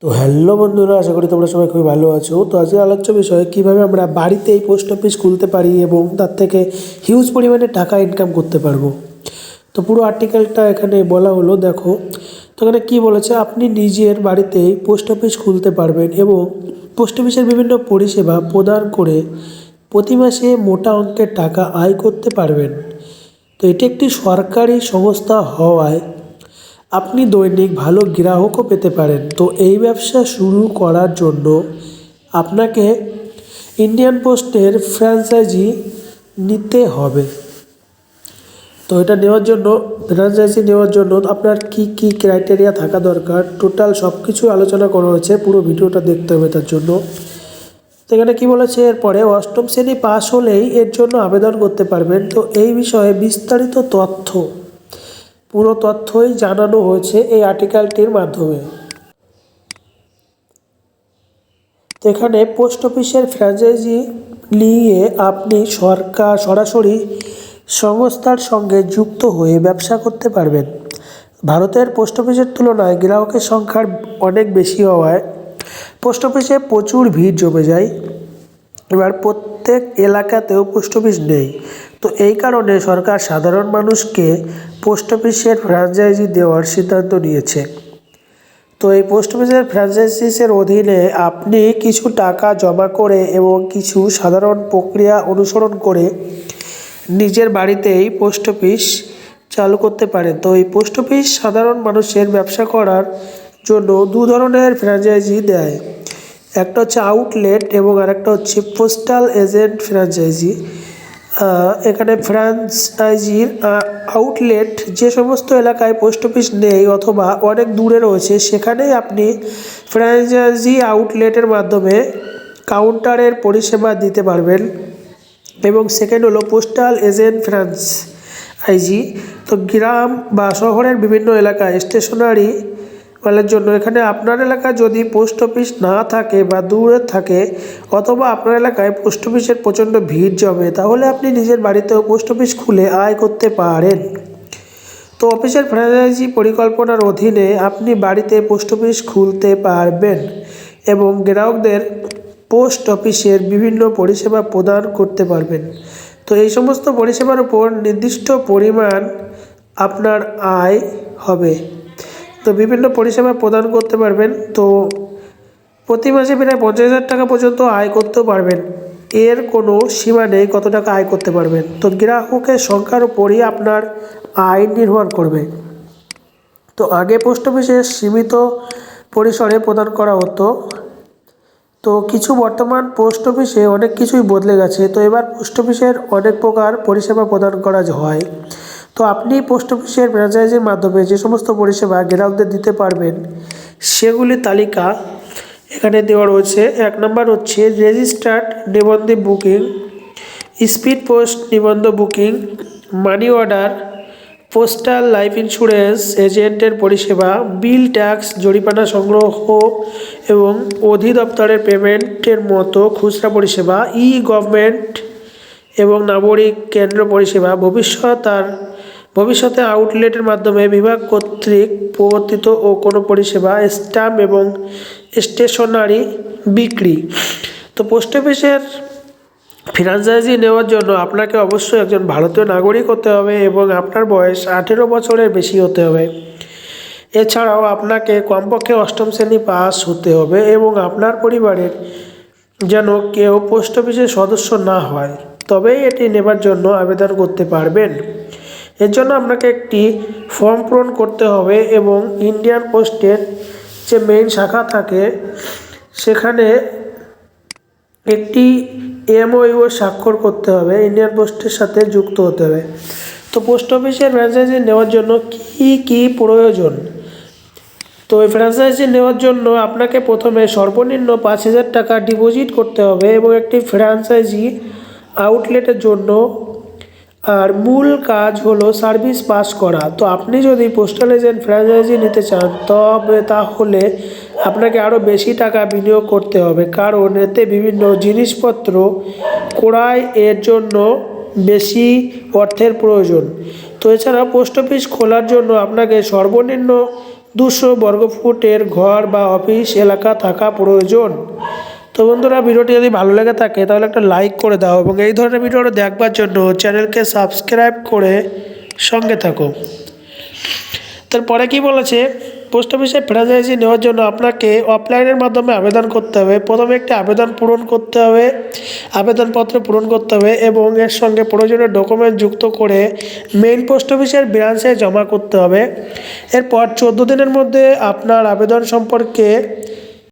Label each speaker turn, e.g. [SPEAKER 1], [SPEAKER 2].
[SPEAKER 1] তো হ্যালো বন্ধুরা, আশা করি তোমরা সবাই খুবই ভালো আছো। তো আজকে আলোচ্য বিষয় কীভাবে আমরা বাড়িতেই পোস্ট অফিস খুলতে পারি এবং তার থেকে হিউজ পরিমাণে টাকা ইনকাম করতে পারবো। তো পুরো আর্টিকেলটা এখানে বলা হলো, দেখো। তো এখানে কী বলেছে, আপনি নিজের বাড়িতেই পোস্ট অফিস খুলতে পারবেন এবং পোস্ট অফিসের বিভিন্ন পরিষেবা প্রদান করে প্রতি মাসে মোটা অঙ্কের টাকা আয় করতে পারবেন। তো এটি একটি সরকারি সংস্থা হওয়ায় আপনি দৈনিক ভালো গ্রাহকও পেতে পারেন। তো এই ব্যবসা শুরু করার জন্য আপনাকে ইন্ডিয়ান পোস্টের ফ্র্যাঞ্চাইজি নিতে হবে। তো এটা নেওয়ার জন্য, ফ্র্যাঞ্চাইজি নেওয়ার জন্য আপনার কি কি ক্রাইটেরিয়া থাকা দরকার, টোটাল সব কিছু আলোচনা করা হয়েছে। পুরো ভিডিওটা দেখতে হবে তার জন্য। তো এখানে কী বলেছে, এরপরে অষ্টম শ্রেণী পাস হলেই এর জন্য আবেদন করতে পারবেন। তো এই বিষয়ে বিস্তারিত তথ্য, পুরো তথ্যই জানানো হয়েছে এই আর্টিকেলটির মাধ্যমে। তো এখানে পোস্ট অফিসের ফ্র্যাঞ্চাইজি নিয়ে আপনি সরাসরি সংস্থার সঙ্গে যুক্ত হয়ে ব্যবসা করতে পারবেন। ভারতের পোস্ট অফিসের তুলনায় গ্রাহকের সংখ্যা অনেক বেশি হওয়ায় পোস্ট অফিসে প্রচুর ভিড় জমে যায়। এবার প্রত্যেক এলাকাতেও পোস্ট অফিস নেই। তো এই কারণে সরকার সাধারণ মানুষকে পোস্ট অফিসের ফ্র্যাঞ্চাইজি দেওয়ার সিদ্ধান্ত নিয়েছে। তো এই পোস্ট অফিসের ফ্র্যাঞ্চাইজিসের অধীনে আপনি কিছু টাকা জমা করে এবং কিছু সাধারণ প্রক্রিয়া অনুসরণ করে নিজের বাড়িতেই পোস্ট অফিস চালু করতে পারেন। তো এই পোস্ট অফিস সাধারণ মানুষের ব্যবসা করার জন্য দু ধরনের ফ্র্যাঞ্চাইজি দেয়। একটা হচ্ছে আউটলেট এবং আরেকটা হচ্ছে পোস্টাল এজেন্ট ফ্র্যাঞ্চাইজি। এখানে ফ্র্যাঞ্চাইজির আউটলেট যে সমস্ত এলাকায় পোস্ট অফিস নেই অথবা অনেক দূরে রয়েছে, সেখানেই আপনি ফ্র্যাঞ্চাইজি আউটলেটের মাধ্যমে কাউন্টারের পরিষেবা দিতে পারবেন। এবং সেকেন্ড হলো পোস্টাল এজেন্ট ফ্র্যাঞ্চাইজি। তো গ্রাম বা শহরের বিভিন্ন এলাকায় স্টেশনারি মালের জন্য, এখানে আপনার এলাকায় যদি পোস্ট অফিস না থাকে বা দূরে থাকে অথবা আপনার এলাকায় পোস্ট অফিসের প্রচণ্ড ভিড় জমে, তাহলে আপনি নিজের বাড়িতেও পোস্ট অফিস খুলে আয় করতে পারেন। তো অফিসের ফ্র্যাঞ্চাইজি পরিকল্পনার অধীনে আপনি বাড়িতে পোস্ট অফিস খুলতে পারবেন এবং গ্রাহকদের পোস্ট অফিসের বিভিন্ন পরিষেবা প্রদান করতে পারবেন। তো এই সমস্ত পরিষেবার উপর নির্দিষ্ট পরিমাণ আপনার আয় হবে। তো বিভিন্ন পরিষেবা প্রদান করতে পারবেন। তো প্রতি মাসে প্রায় 50,000 টাকা পর্যন্ত আয় করতেও পারবেন। এর কোনো সীমা নেই কত টাকা আয় করতে পারবেন। তো গ্রাহকের সংখ্যার উপরই আপনার আয় নির্ভর করবে। তো আগে পোস্ট অফিসে সীমিত পরিসরে প্রদান করা হতো। তো কিছু বর্তমান পোস্ট অফিসে অনেক কিছুই বদলে গেছে। তো এবার পোস্ট অফিসের অনেক প্রকার পরিষেবা প্রদান করা হয়। তো আপনি পোস্ট অফিসের ফ্র্যাঞ্চাইজির মাধ্যমে যে সমস্ত পরিষেবা গ্রাহকদের দিতে পারবেন সেগুলির তালিকা এখানে দেওয়া রয়েছে। 1 নম্বর হচ্ছে রেজিস্টার্ড নিবন্ধে বুকিং, স্পিড পোস্ট নিবন্ধ booking, money order, postal life insurance এজেন্টের পরিষেবা, বিল ট্যাক্স জরিমানা সংগ্রহ এবং অধিদপ্তরের পেমেন্টের মতো খুচরা পরিষেবা, ই গভর্নমেন্ট এবং নাগরিক কেন্দ্র পরিষেবা। ভবিষ্যতে আউটলেটের মাধ্যমে বিভাগ কর্তৃক প্রবর্তিত ও কোনো পরিষেবা, স্ট্যাম্প এবং স্টেশনারি বিক্রি। তো পোস্ট অফিসের ফ্র্যাঞ্চাইজি নেওয়ার জন্য আপনাকে অবশ্যই একজন ভারতীয় নাগরিক হতে হবে এবং আপনার বয়স 18 বছরের বেশি হতে হবে। এছাড়াও আপনাকে কমপক্ষে অষ্টম শ্রেণী পাস হতে হবে এবং আপনার পরিবারের যেন কেউ পোস্ট অফিসের সদস্য না হয়, তবেই এটি নেবার জন্য আবেদন করতে পারবেন। এর জন্য আপনাকে একটি ফর্ম পূরণ করতে হবে এবং ইন্ডিয়ান পোস্টের যে মেইন শাখা থাকে সেখানে একটি MOU স্বাক্ষর করতে হবে, ইন্ডিয়ান পোস্টের সাথে যুক্ত হতে হবে। তো পোস্ট অফিসের ফ্র্যাঞ্চাইজি নেওয়ার জন্য কি কি প্রয়োজন? তো এই ফ্র্যাঞ্চাইজি নেওয়ার জন্য আপনাকে প্রথমে সর্বনিম্ন 5,000 টাকা ডিপোজিট করতে হবে এবং একটি ফ্র্যাঞ্চাইজি আউটলেটের জন্য, আর মূল কাজ হলো সার্ভিস পাস করা। তো আপনি যদি পোস্টাল এজেন্ট ফ্র্যাঞ্চাইজি নিতে চান তাহলে আপনাকে আরও বেশি টাকা বিনিয়োগ করতে হবে, কারণ এতে বিভিন্ন জিনিসপত্র ক্রয় এর জন্য বেশি অর্থের প্রয়োজন। তো এছাড়া পোস্ট অফিস খোলার জন্য আপনাকে সর্বনিম্ন 200 বর্গফুটের ঘর বা অফিস এলাকা থাকা প্রয়োজন। তো বন্ধুরা, ভিডিওটি যদি ভালো লেগে থাকে তাহলে একটা লাইক করে দাও এবং এই ধরনের ভিডিওটা দেখবার জন্য চ্যানেলকে সাবস্ক্রাইব করে সঙ্গে থাকো। তারপরে কি বলেছে, পোস্ট অফিসে ফ্র্যাঞ্চাইজি নেওয়ার জন্য আপনাকে অফলাইনের মাধ্যমে আবেদন করতে হবে। প্রথমে একটি আবেদনপত্র পূরণ করতে হবে এবং এর সঙ্গে প্রয়োজনীয় ডকুমেন্ট যুক্ত করে মেইন পোস্ট অফিসের ব্রাঞ্চে জমা করতে হবে। এরপর 14 দিনের মধ্যে আপনার আবেদন সম্পর্কে